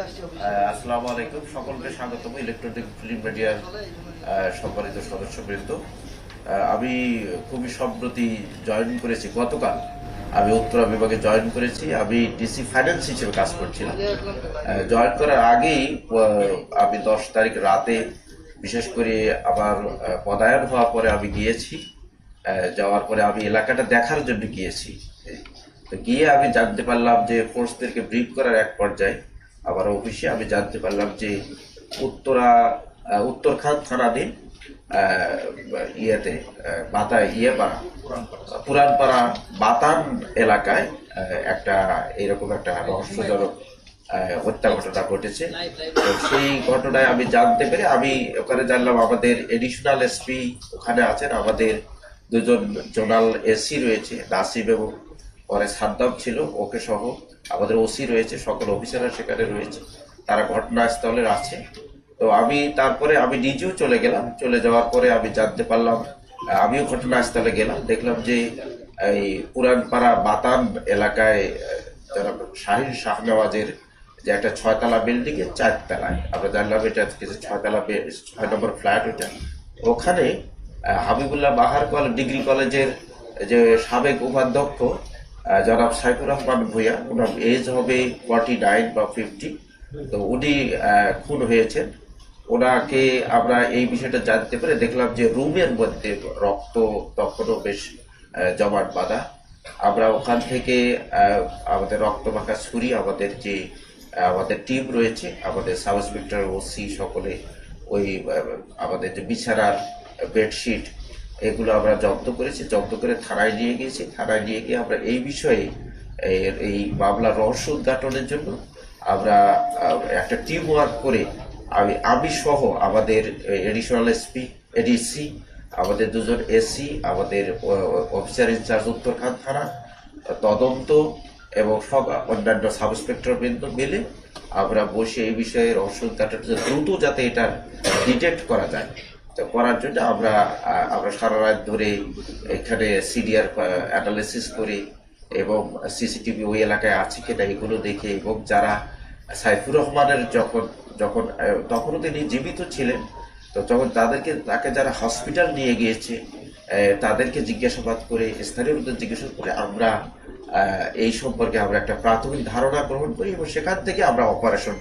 আসসালামু আলাইকুম, সকলকে স্বাগতম ইলেকট্রনিক ফিল্ম মিডিয়ার সম্মানিত সদস্যবৃন্দ। আমি খুবই সম্প্রতি জয়েন করেছি, গতকাল আমি উত্তরা বিভাগে জয়েন করেছি। আমি ডিসি ফাইন্যান্স হিসেবে কাজ করছিলাম। জয়েন করার আগেই আমি 10 তারিখ রাতে, বিশেষ করে আমার পদায়ন হওয়ার পরে আমি গিয়েছি। যাওয়ার পরে আমি এলাকাটা দেখার জন্য গিয়েছি। তো গিয়ে আমি জানতে পারলাম যে ফোর্সদেরকে ব্রিফ করার এক পর্যায়ে আমার অফিসে আমি জানতে পারলাম যে উত্তরখান থানাধীন ইয়েতে পুরানপাড়া বাতান এলাকায় এরকম একটা রহস্যজনক হত্যা ঘটনা ঘটেছে। তো সেই ঘটনায় আমি জানতে পেরে আমি ওখানে জানলাম আমাদের এডিশনাল এসপি ওখানে আছেন, আমাদের দুজন জোনাল এসি রয়েছে, নাসিব এবং পরে সাদ্দাম ছিল, ওকে সহ আমাদের ওসি রয়েছে, সকল অফিসাররা সেখানে রয়েছে, তারা ঘটনাস্থলে আছে। তো তারপরে আমি নিজেও চলে গেলাম। চলে যাওয়ার পরে আমি জানতে পারলাম, আমিও ঘটনাস্থলে গেলাম, দেখলাম যে এই পুরানপাড়া বাতান এলাকায় যারা শাহিন শাহনওয়াজের যে একটা 6তলা বিল্ডিং এর 4 তলায়, আমরা জানলাম এটা 6 নম্বর ফ্ল্যাট, ওইটা ওখানে হাবিবুল্লাহ বাহার ডিগ্রি কলেজের যে সাবেক উপাধ্যক্ষ জনাব সাইফুর রহমান ভূঁইয়া, ওনার এজ হবে 49 বা 50। তো উনি খুন হয়েছেন। ওনাকে আমরা এই বিষয়টা জানতে পেরে দেখলাম যে রুমের মধ্যে রক্ত তখনও বেশ জমাট বাঁধা। আমরা ওখান থেকে আমাদের রক্তমাখা ছুরি, আমাদের টিম রয়েছে, আমাদের সাব ইন্সপেক্টর, ওসি সকলে ওই আমাদের যে বিছানার বেডশিট এগুলো আমরা জব্দ করেছি, জব্দ করে থানায় নিয়ে গিয়েছি। থানায় নিয়ে গিয়ে আমরা এই বিষয়ে এই মামলার রহস্য উদ্ঘাটনের জন্য আমরা একটা টিম ওয়ার্ক করে আমি সহ আমাদের এডিশনাল এসপি, এডিসি, আমাদের দুজন এসি, আমাদের অফিসার ইনচার্জ উত্তরখান থানা, তদন্ত এবং সব অন্যান্য সাব ইন্সপেক্টর বৃন্দ মিলে আমরা বসে এই বিষয়ে রহস্য উদ্ঘাটন দ্রুত যাতে এটা ডিটেক্ট করা যায়, করার জন্য আমরা সারা রাত ধরে এখানে সিডিআর অ্যানালিসিস করি এবং সিসিটিভি ওই এলাকায় আছে কিনা এগুলো দেখে, এবং যারা সাইফুর রহমানের তখনও তিনি জীবিত ছিলেন, তো যখন তাকে যারা হসপিটাল নিয়ে গিয়েছে তাদেরকে জিজ্ঞাসাবাদ করে, স্থানীয়দের জিজ্ঞাসা করে আমরা এই সম্পর্কে আমরা একটা প্রাথমিক ধারণা গ্রহণ করি এবং সেখান থেকে আমরা অপারেশন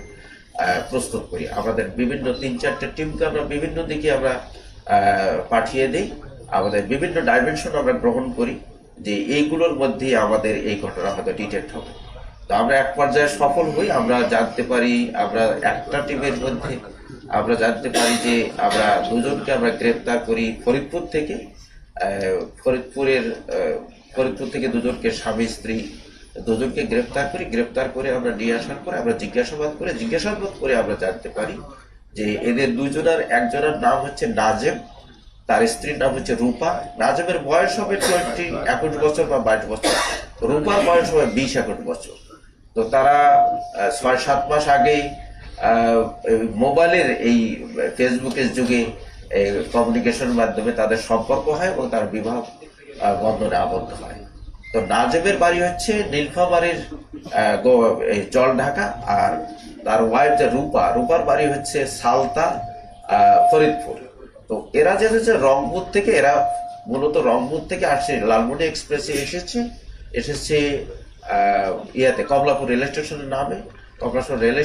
প্রস্তুত করি। আমাদের বিভিন্ন 3-4টে টিমকে আমরা বিভিন্ন দিকে আমরা পাঠিয়ে দিই, আমাদের বিভিন্ন ডাইমেনশন আমরা গ্রহণ করি যে এইগুলোর মধ্যে আমাদের এই ঘটনা হয়তো ডিটেক্ট হবে। তো আমরা এক পর্যায়ে সফল হই। আমরা জানতে পারি, আমরা একটা টিমের মধ্যে আমরা জানতে পারি যে আমরা দুজনকে আমরা গ্রেপ্তার করি ফরিদপুর থেকে দুজনকে, স্বামী স্ত্রী দুজনকে গ্রেপ্তার করে আমরা নিয়ে আসার পরে আমরা জিজ্ঞাসাবাদ করে আমরা জানতে পারি যে এদের দুজনের একজনের নাম হচ্ছে নাজেম, তার স্ত্রীর নাম হচ্ছে রূপা। নাজেমের বয়স হবে 21 বছর বা 22 বছর, রূপার বয়স হবে 20-21 বছর। তো তারা 6-7 মাস আগেই মোবাইলের এই ফেসবুকের যুগে কমিউনিকেশনের মাধ্যমে তাদের সম্পর্ক হয় এবং তার বিবাহ বন্ধনে আবদ্ধ হয়। তো নাজেমের বাড়ি হচ্ছে নীলফামারীর জলঢাকা, আর তার ওয়াইফ যে রূপার বাড়ি হচ্ছে সালতা, ফরিদপুর। তো এরা যে রংপুর থেকে, এরা মূলত রংপুর থেকে আসছে, লালমনি এক্সপ্রেসে এসেছে কমলাপুর রেল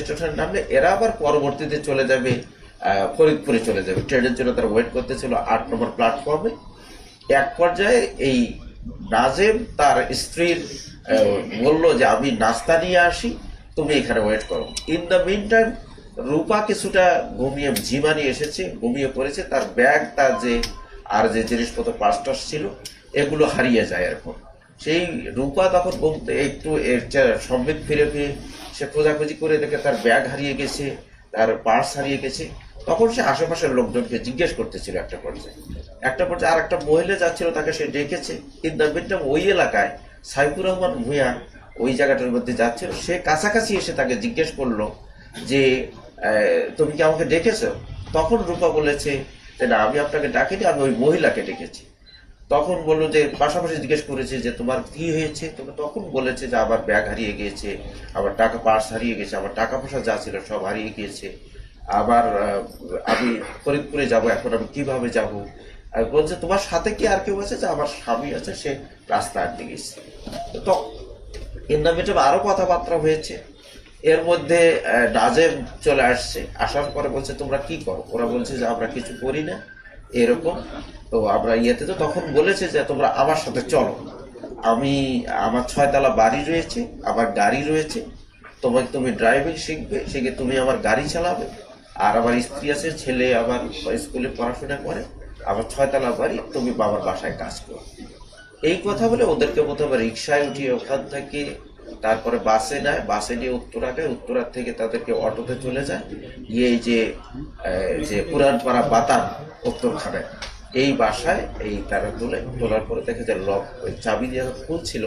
স্টেশনের নামে এরা আবার পরবর্তীতে চলে যাবে ফরিদপুরে চলে যাবে। ট্রেনের জন্য তারা ওয়েট করতেছিল 8 নম্বর প্ল্যাটফর্মে। এক পর্যায়ে এই নাজেম তার স্ত্রীর বলল যে আমি নাস্তা নিয়ে আসি, তুমি এখানে ওয়েট করো। ইন দ্য মিন টাইম রূপা কিছুটা ঘুমিয়ে পড়েছে। তার ব্যাগ, তার যে জিনিসপত্র পার্স ছিল এগুলো হারিয়ে যায়। এরপর সেই রূপা তখন একটু সম্বিত ফিরে সে খোঁজাখুঁজি করে দেখে তার ব্যাগ হারিয়ে গেছে, তার পার্স হারিয়ে গেছে। তখন সে আশেপাশের লোকজনকে জিজ্ঞেস করতেছিল। একটা পর্যায়ে আর একটা মহিলা যাচ্ছিল, তাকে সে ডেকেছে। কিন্তু ওই এলাকায় সাইফুর রহমান ভূঁইয়া ওই জায়গাটার মধ্যে যাচ্ছিল, সে কাছাকাছি এসে তাকে জিজ্ঞেস করলো যে তুমি কি আমাকে ডেকেছো? তখন রূপা বলেছে যে না, আমি আপনাকে ডাকিনি, আমি ওই মহিলাকে ডেকেছি। তখন বললো যে পাশাপাশি জিজ্ঞেস করেছে যে তোমার কি হয়েছে, তুমি তখন বলেছে যে আমার ব্যাগ হারিয়ে গিয়েছে, আমার টাকা পার্স হারিয়ে গেছে, আমার টাকা পয়সা যা ছিল সব হারিয়ে গিয়েছে, আবার আমি ফরিদপুরে যাব, এখন আমি কিভাবে যাব। আর বলছে তোমার সাথে কি আর কেউ আছে? যে আমার স্বামী আছে, সে রাস্তা আটকে গেছে। তো এর নামে আরো কথাবার্তা হয়েছে। এর মধ্যে নাজেম চলে আসছে, আসার পরে বলছে তোমরা কি করো? ওরা বলছে যে আমরা কিছু করি না এরকম। তো আমরা ইয়েতে তো তখন বলেছে যে তোমরা আমার সাথে চলো, আমার 6 তলা বাড়ি রয়েছে, আমার গাড়ি রয়েছে, তুমি ড্রাইভিং শিখবে, শিখে তুমি আমার গাড়ি চালাবে, আর আমার স্ত্রী আছে, ছেলে আবার স্কুলে পড়াশোনা করে, আমার 6 তলা বাড়ি, তুমি বাবার বাসায় কাজ করো। এই কথা বলে ওদেরকে প্রথমে রিক্সায় উঠিয়ে ওখান থেকে তারপরে বাসে নেয়, বাসে নিয়ে উত্তরার থেকে তাদেরকে অটোতে চলে যায়, গিয়ে এই যে পুরানপাড়া বাতান উত্তরখানে এই বাসায় তারা তোলার পরে দেখে যে লক, ওই চাবি দিয়ে খুলছিল।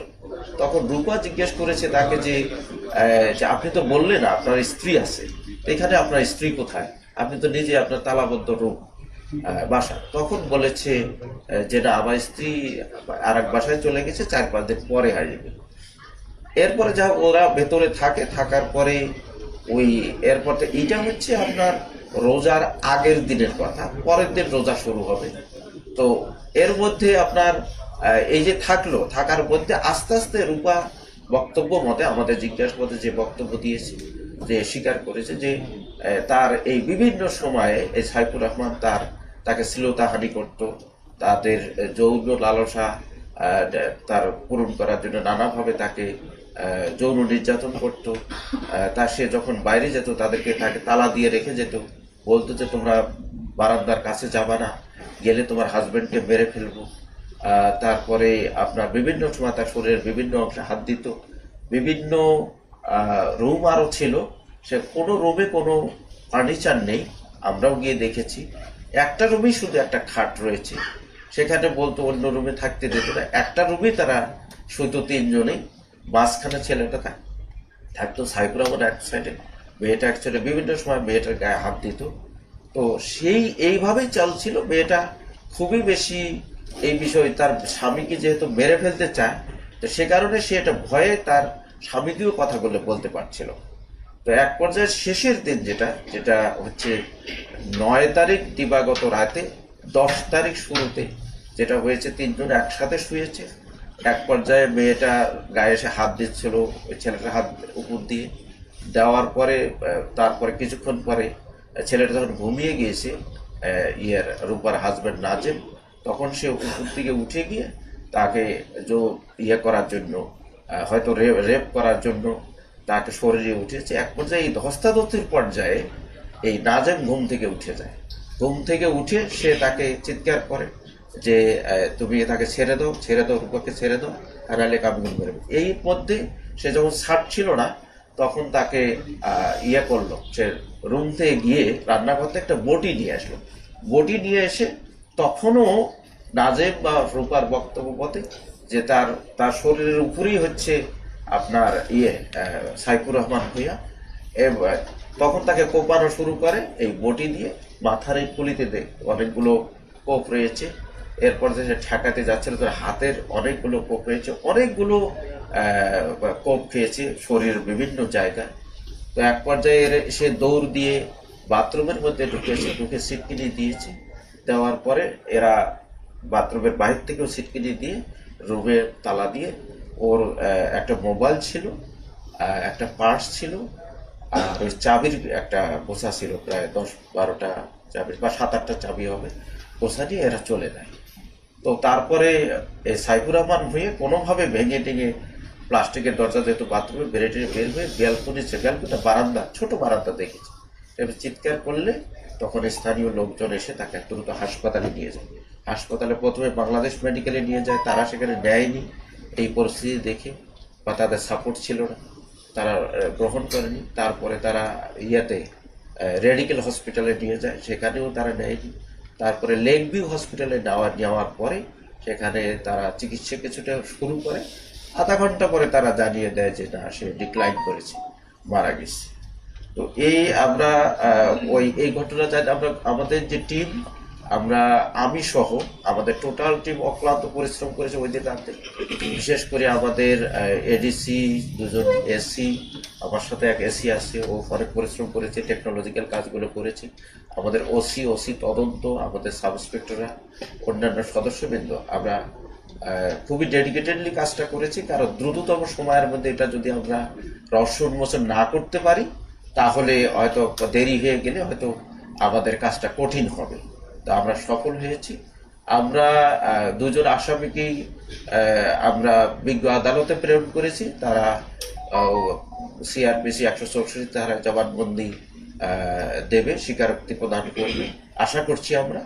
তখন রূপা জিজ্ঞেস করেছে তাকে যে আপনি তো বললেন আপনার স্ত্রী আছে, এখানে আপনার স্ত্রী কোথায়? আপনি তো নিজে আপনার তালাবদ্ধ রূপ বাসা। তখন বলেছে যে না, আমার স্ত্রী আর এক বাসায় চলে গেছে, 4-5 দিন পরে আসবে। এরপরে যা ওরা ভেতরে থাকার পরে এরপর এইটা হচ্ছে আপনার রোজার আগের দিনের কথা, পরের দিন রোজা শুরু হবে। তো এর মধ্যে আপনার এই যে থাকার মধ্যে আস্তে আস্তে রূপা বক্তব্য মতে, আমাদের জিজ্ঞাসাবাদে যে বক্তব্য দিয়েছে, যে স্বীকার করেছে যে তার এই বিভিন্ন সময়ে এই সাইফুর রহমান তাকে শ্লীলতাহানি করত, তাদের যৌন লালসা তার পূরণ করার জন্য নানাভাবে তাকে যৌন নির্যাতন করত। সে যখন বাইরে যেত তাকে তালা দিয়ে রেখে যেত, বলতো যে তোমরা বারান্দার কাছে যাবা না, গেলে তোমার হাজবেন্ডকে মেরে ফেলবো। তারপরে আপনার বিভিন্ন সময় তার শরীরের বিভিন্ন অংশে হাত দিত। বিভিন্ন রুম আরও ছিল, সে কোনো রুমে কোনো ফার্নিচার নেই, আমরাও গিয়ে দেখেছি। একটা রুমেই শুধু একটা খাট রয়েছে, সেখানে বলতো অন্য রুমে থাকতে দিত না। একটা রুমেই তারা শুধু 3 জনেই, মাঝখানে ছেলেটা থাকতো সাইফুর রহমান এক সাইডে, মেয়েটা এক সাইডে। বিভিন্ন সময় মেয়েটার গায়ে হাত দিত। তো এইভাবেই চলছিল। মেয়েটা খুবই বেশি এই বিষয়ে তার স্বামীকে যেহেতু মেরে ফেলতে চায়, তো সে কারণে সে এটা ভয়ে তার স্বামীকেও কথাগুলো বলতে পারছিল। তো এক পর্যায়ে শেষের দিন যেটা হচ্ছে 9 তারিখ দিবাগত রাতে, 10 তারিখ শুরুতে যেটা হয়েছে, 3 জন একসাথে শুয়েছে। এক পর্যায়ে মেয়েটা গায়ে এসে হাত দিচ্ছিল, ওই ছেলেটার হাত উপর দিয়ে দেওয়ার পরে তারপরে কিছুক্ষণ পরে ছেলেটা যখন ঘুমিয়ে গিয়েছে, রূপার হাজবেন্ড নাজেম, তখন সে উপর থেকে উঠে গিয়ে তাকে করার জন্য, হয়তো রেপ করার জন্য তাকে শরীরে উঠেছে। এক পর্যায়ে এই ধস্তাধস্তির পর্যায়ে এই নাজেম ঘুম থেকে উঠে যায়। ঘুম থেকে উঠে সে তাকে চিৎকার করে যে তুমি তাকে ছেড়ে দাও, রূপাকে ছেড়ে দাও, নাহলে কাবিগুল করবে। এই মধ্যে সে যখন ছাড়ছিল না, তখন তাকে করলো, সে রুম থেকে গিয়ে রান্নাঘর থেকে একটা বটি নিয়ে আসলো। বটি নিয়ে এসে তখনও নাজেম বা রূপার বক্তব্য মতে যে তার শরীরের উপরেই হচ্ছে আপনার সাইফুর রহমান ভূঁইয়া, তখন তাকে কোপানো শুরু করে এই বটি দিয়ে। মাথার এই খুলিতে অনেকগুলো কোপ রয়েছে। এরপর যে সে ঠেকাতে যাচ্ছিল, তার হাতের অনেকগুলো কোপ রয়েছে, অনেকগুলো কোপ খেয়েছে শরীরের বিভিন্ন জায়গায়। তো এক পর্যায়ে সে দৌড় দিয়ে বাথরুমের মধ্যে ঢুকে সিটকিনি দিয়েছে। দেওয়ার পরে এরা বাথরুমের বাহির থেকেও সিটকিনি দিয়ে রুমে তালা দিয়ে, ওর একটা মোবাইল ছিল, একটা পার্স ছিল, আর ওই চাবির একটা বোঝা ছিল, প্রায় 10-12টা চাবি বা 7-8টা চাবি হবে, বোঝা দিয়ে এরা চলে যায়। তো তারপরে সাইফুর রহমান হয়ে কোনোভাবে ভেঙে টেঙে প্লাস্টিকের দরজা, যেহেতু বাথরুমে বের হয়ে ব্যালকনিটা বারান্দা, ছোট বারান্দা দেখেছে। এবার চিৎকার করলে তখন স্থানীয় লোকজন এসে তাকে দ্রুত হাসপাতালে নিয়ে যায়। হাসপাতালে প্রথমে বাংলাদেশ মেডিকেলে নিয়ে যায়, তারা সেখানে নেয়নি এই পরিস্থিতি দেখে, বা তাদের সাপোর্ট ছিল না, তারা গ্রহণ করেনি। তারপরে তারা রেডিকেল হসপিটালে নিয়ে যায়, সেখানেও তারা নেয়নি। তারপরে লেকভিউ হসপিটালে নেওয়ার পরে সেখানে তারা চিকিৎসা কিছুটা শুরু করে। আধা ঘন্টা পরে তারা জানিয়ে দেয় যে না, সে ডিক্লাইন করেছে, মারা গেছে। তো আমরা এই ঘটনা আমরা আমাদের যে টিম আমি সহ আমাদের টোটাল টিম অক্লান্ত পরিশ্রম করেছে ওই দিন রাতে। বিশেষ করে আমাদের এডিসি, দুজন এসি, আমার সাথে এক এসি আছে, ও অনেক পরিশ্রম করেছে, টেকনোলজিক্যাল কাজগুলো করেছে। আমাদের ওসি তদন্ত, আমাদের সাব ইন্সপেক্টররা, অন্যান্য সদস্যবৃন্দ, আমরা খুবই ডেডিকেটেডলি কাজটা করেছি। কারণ দ্রুততম সময়ের মধ্যে এটা যদি আমরা রহস্য উন্মোচন না করতে পারি, তাহলে হয়তো দেরি হয়ে গেলে হয়তো আমাদের কাজটা কঠিন হবে। তো আমরা সফল হয়েছি। আমরা দুজন আসামিকেই আমরা বিজ্ঞ আদালতে প্রেরণ করেছি। তারা সিআরপিসি 164 ধারায় জবানবন্দি দেবে, স্বীকারোক্তি প্রদান করবে আশা করছি। আমরা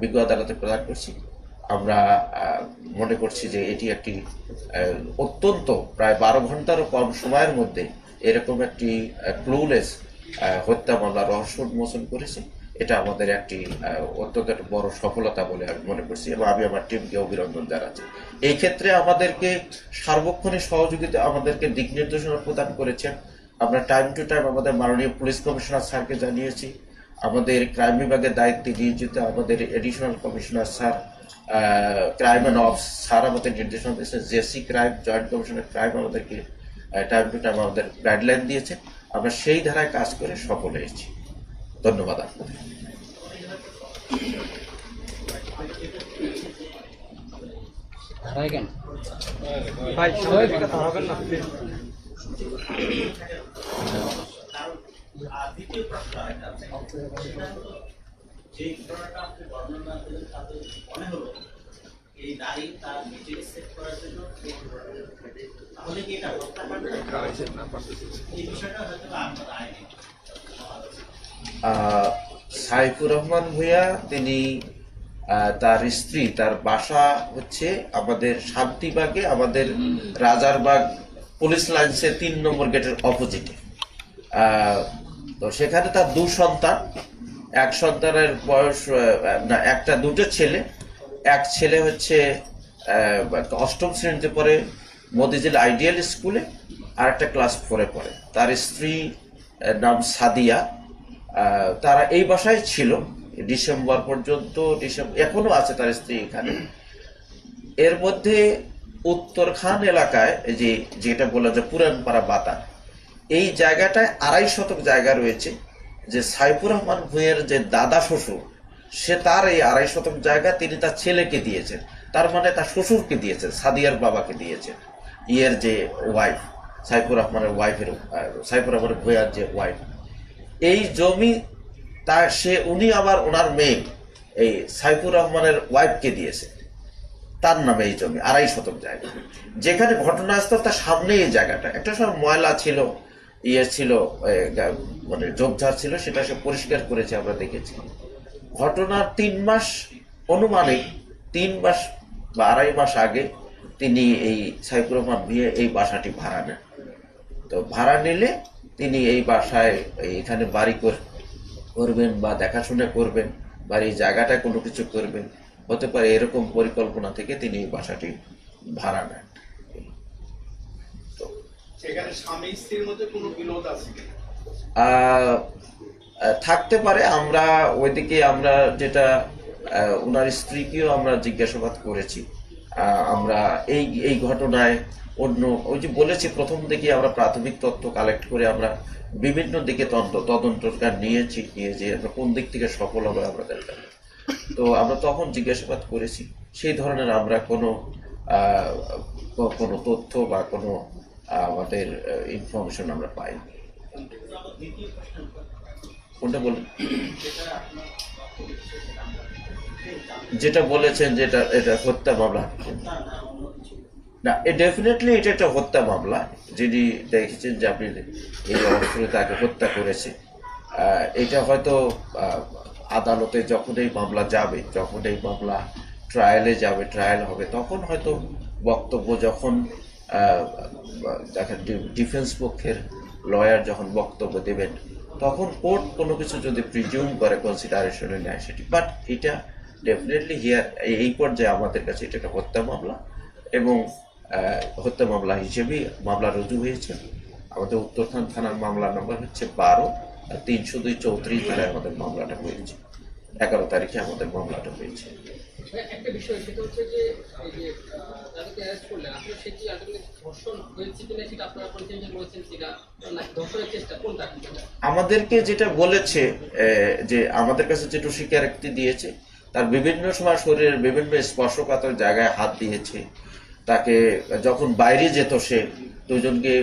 বিজ্ঞ আদালতে প্রদান করছি। আমরা মনে করছি যে এটি একটি অত্যন্ত প্রায় 12 ঘন্টারও কম সময়ের মধ্যে এরকম একটি ক্লুলেস হত্যা মামলা রহস্য উন্মোচন করেছে। এটা আমাদের একটি অত্যন্ত বড় সফলতা বলে আমি মনে করছি, এবং আমি আমার টিমকে অভিনন্দন জানাচ্ছি। এই ক্ষেত্রে আমাদেরকে সার্বক্ষণিক সহযোগিতা, আমাদেরকে দিক নির্দেশনা প্রদান করেছেন। আমরা টাইম টু টাইম আমাদের মাননীয় পুলিশ কমিশনার স্যারকে জানিয়েছি। আমাদের ক্রাইম বিভাগের দায়িত্বে নিয়োজিত আমাদের additional commissioner sir, crime and of sir আমাদের নির্দেশনা দিয়েছে। JC crime, joint commissioner crime আমাদেরকে টাইম টু টাইম আমাদের গাইডলাইন দিয়েছে। আমরা সেই ধারায় কাজ করে সফল হয়েছি। ধন্যবাদ আপনাদের। সাইফুর রহমান ভূঁইয়া, তিনি তার স্ত্রী, তার বাসা হচ্ছে আমাদের শান্তিবাগে, আমাদের রাজারবাগ পুলিশ লাইন্সের 3 নম্বর গেটের অপোজিটে। তো সেখানে তার 2 সন্তান, এক সন্তানের বয়স দুটো ছেলে। এক ছেলে হচ্ছে 8ম শ্রেণীতে পড়ে মতিঝিল আইডিয়াল স্কুলে, আর একটা ক্লাস 4-এ পড়ে। তার স্ত্রী নাম সাদিয়া। তারা এই বাসায় ছিল ডিসেম্বর পর্যন্ত। এখনো আছে তার স্ত্রী এখানে। এর মধ্যে উত্তরখান এলাকায় যেটা বলা যায় পুরানপাড়া বাতান, এই জায়গাটায় 2.5 শতক জায়গা রয়েছে। যে সাইফুর রহমান ভূঁইয়ার যে দাদা শ্বশুর, সে তার এই 2.5 শতক জায়গা তিনি তার ছেলেকে দিয়েছেন। তার মানে তার শ্বশুরকে দিয়েছেন, সাদিয়ার বাবাকে দিয়েছেন, যে ওয়াইফ, সাইফুর রহমানের ওয়াইফের, সাইফুর রহমানের ভূঁইয়ার যে ওয়াইফ। এই জমি উনি আবার ওনার মেয়ে এই সাইফুর রহমানের ওয়াইফকে দিয়েছে, তার নামে এই জমি 2.5 শতক জায়গা। যেখানে ঘটনাস্থল তার সামনে এই জায়গাটা একটা সময় ময়লা ছিল, ছিল মানে ঝোপঝাড় ছিল, সেটা সে পরিষ্কার করেছে, আমরা দেখেছি। ঘটনার 3 মাস, অনুমানিক 3 মাস বা 2.5 মাস আগে তিনি এই সাইফুর রহমান ভূঁইয়া এই বাসাটি ভাড়া নেন। তো ভাড়া নিলে তিনি এই বাসায় এখানে বাড়ি করবেন বা দেখাশোনা করবেন, বাড়ির জায়গাটা কোনো কিছু করবেন, হতে পারে এরকম পরিকল্পনা থেকে তিনি এই বাসাটি ভাড়া নেন। থাকতে পারে। আমরা ওইদিকে আমরা যেটা ওনার স্ত্রীকেও আমরা জিজ্ঞাসাবাদ করেছি। আমরা এই ঘটনায় অন্য ওই যে বলেছি প্রথম দিকে আমরা প্রাথমিক তথ্য কালেক্ট করে আমরা বিভিন্ন দিকে তদন্তকার নিয়েছি, যে আমরা কোন দিক থেকে সফল হবে আমরা দেখলাম। তো আমরা তখন জিজ্ঞাসাবাদ করেছি, সেই ধরনের আমরা কোনো তথ্য বা কোনো আমাদের ইনফরমেশন আমরা পাইনি। কোনটা বলুন? যেটা বলেছেন যেটা এটা হত্যা মামলা না, ডেফিনেটলি এটা একটা হত্যা মামলা। যিনি দেখেছেন যে আপনি এই অবস্থায় তাকে হত্যা করেছে, এটা হয়তো আদালতে যখন এই মামলা যাবে, যখন এই মামলা ট্রায়ালে যাবে, ট্রায়াল হবে, তখন হয়তো বক্তব্য, যখন দেখেন ডিফেন্স পক্ষের লয়ার যখন বক্তব্য দেবেন, তখন কোর্ট কোনো কিছু যদি প্রিজিউম করে কনসিডারেশনে নেয় সেটি। বাট এটা ডেফিনেটলি এই পর্যায়ে আমাদের কাছে এটা একটা হত্যা মামলা, এবং হত্যা মামলা হিসেবেই মামলা রুজু হয়েছে। আমাদের উত্তরখান থানার মামলা নাম্বার হচ্ছে 12 আর 302-34 ধারায় আমাদের মামলাটা হয়েছে। 11 তারিখে আমাদের মামলাটা হয়েছে। একটা বিষয় সেটা হচ্ছে যে এই যে তাদেরকে অ্যারেস্ট করলেন, আসলে সেটি আলটিমেটলি ধর্ষণ হয়েছে কিনা সেটা আপনারা পরিচয় বলেছেন, সেটা নাকি ধর্ষণের চেষ্টা, কোনটা? আমাদেরকে যেটা বলেছে যে আমাদের কাছে যেটু স্বীকারোক্তি দিয়েছে, তার বিভিন্ন সময় শরীরের বিভিন্ন স্পর্শকাতর জায়গায় হাত দিয়েছে। তাকে যখন বাইরে যেত সে দুজনকে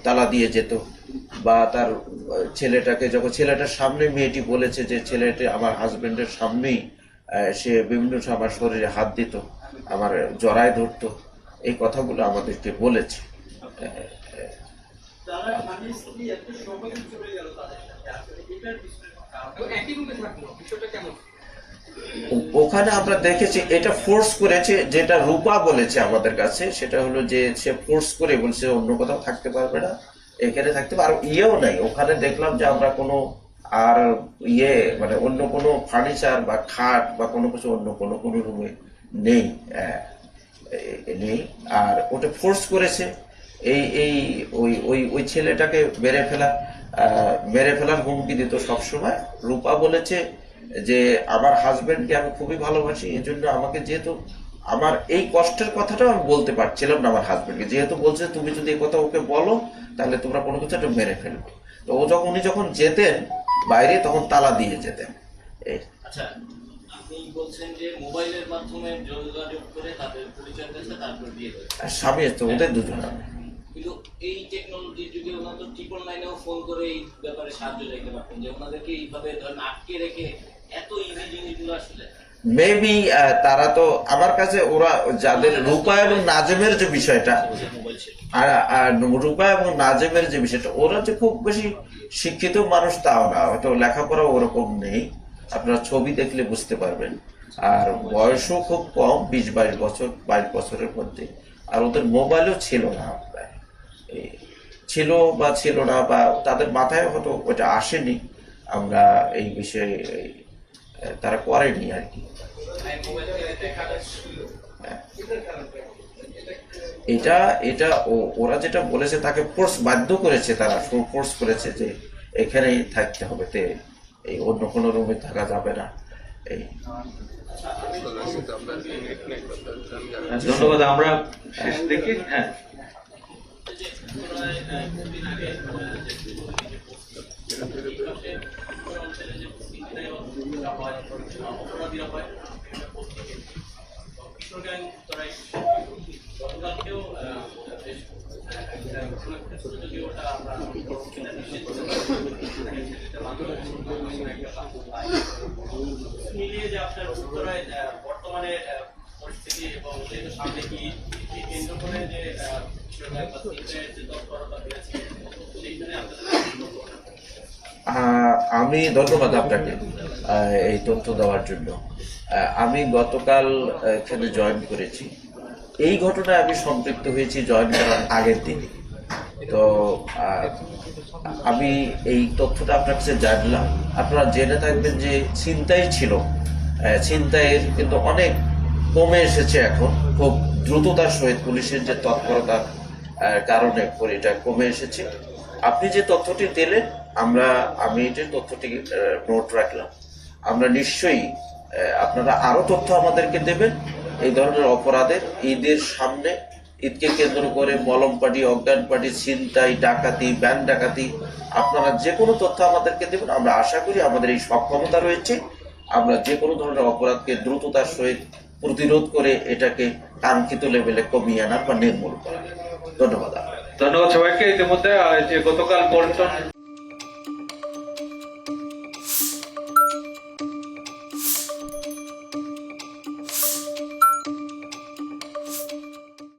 তালা দিয়ে যেত, বা তার ছেলেটাকে যখন ছেলেটার সামনে মেয়েটি বলেছে যে ছেলেটি আমার হাজবেন্ডের সামনেই সে বিভিন্ন সময় আমার শরীরে হাত দিত, আমার জড়ায় ধরতো, এই কথাগুলো আমাদেরকে বলেছে। ওখানে আমরা দেখেছি এটা ফোর্স করেছে, যেটা রূপা বলেছে আমাদের কাছে সেটা হলো যে সে ফোর্স করে বলছে অন্য কোথাও থাকতে পারবে না, এখানে থাকতে পারবে। আর ইয়েও নাই ওখানে, দেখলাম যে আমরা কোনো আর মানে অন্য কোনো ফার্নিচার বা খাট বা কোনো কিছু অন্য কোনো রুমে নেই নেই। আর ওটা ফোর্স করেছে এই এই ওই ওই ওই ছেলেটাকে মেরে ফেলার হুমকি দিত সবসময়। রূপা বলেছে যে আমার হাজবেন্ডকে আমি খুবই ভালোবাসি, এই জন্য আমাকে, যেহেতু আমার এই কষ্টের কথাটা আমি বলতে পারছিলাম না আমার হাজবেন্ডকে, যেহেতু বলছে তুমি যদি এই কথা ওকে বলো তাহলে তোমরা কোনো কিছু একটা মেরে ফেলবে। তো উনি যখন যেতেন বাইরে তখন তালা দিয়ে যেতেন। আচ্ছা, আপনি বলছেন যে মোবাইলের মাধ্যমে যোগাযোগ করে তাদের পরিচয় দিয়েছে, তারপর বিয়ে হয়েছে। স্বামী তো ওদের দুজন। কিন্তু এই টেকনোলজির যুগে ওনারা তো 999-এও ফোন করে এই ব্যাপারে সাহায্য চাইতে পারতেন, যে ওনাদেরকে এইভাবে ধরেন আটকে রেখে এত ইজি জিনিসগুলো আসলে মেবি তারা তো আমার কাছে, ওরা যাদের রূপা এবং নাজেমের যে বিষয়টা, রূপা এবং নাজেমের যে বিষয়টা, ওরা যে খুব বেশি শিক্ষিত মানুষ তাও না, হয়তো লেখাপড়া ওরকম নেই, আপনারা ছবি দেখলে বুঝতে পারবেন। আর বয়সও খুব কম, 20-22 বছর, 22 বছরের মধ্যে। আর ওদের মোবাইলও ছিল না, প্রায় ছিল বা ছিল না, বা তাদের মাথায় হয়তো ওটা আসেনি, আমরা এই বিষয়ে তারা করেনি আর কি। এটা এটা ওরা যেটা বলেছে তাকে ফোর্স, বাধ্য করেছে, তারা ফোর্স করেছে যে এখানেই থাকতে হবে, এই অন্য কোনো রুমে থাকা যাবে না। এই ধন্যবাদ। আমরা শেষ দেখি। হ্যাঁ, মিলিয়ে যে আপনার উত্তরায় বর্তমানে পরিস্থিতি এবং সামনে কি কেন্দ্র করে যে আমি ধন্যবাদ আপনাকে এই তথ্য দেওয়ার জন্য। আমি গতকাল এখানে জয়েন করেছি, এই ঘটনায় আমি সম্পৃক্ত হয়েছি জয়েন করার আগের দিন। তো আমি এই তথ্যটা আপনার কাছে জানলাম। আপনারা জেনে থাকবেন যে ছিনতাই ছিল, ছিনতাইয়ের কিন্তু অনেক কমে এসেছে এখন, খুব দ্রুততার সহিত পুলিশের যে তৎপরতার কারণে এটা কমে এসেছে। আপনি যে তথ্যটি দিলেন, আমি যে তথ্যটি নোট রাখলাম। আমরা নিশ্চয়ই, আপনারা আরো তথ্য আমাদেরকে দেবেন এই ধরনের অপরাধের। ঈদের সামনে, ঈদকে কেন্দ্র করে মলম পার্টি, অজ্ঞান পার্টি, ছিনতাই, ডাকাতি, ব্যাংক ডাকাতি, আপনারা যে কোনো তথ্য আমাদেরকে দেবেন। আমরা আশা করি আমাদের এই সক্ষমতা রয়েছে, আমরা যে কোনো ধরনের অপরাধকে দ্রুততার সহিত প্রতিরোধ করে এটাকে কাঙ্ক্ষিত লেভেলে কমিয়ে আনার বা নির্মূল করার। ধন্যবাদ। ধন্যবাদ সবাইকে। ইতিমধ্যে যে গতকাল পল্টন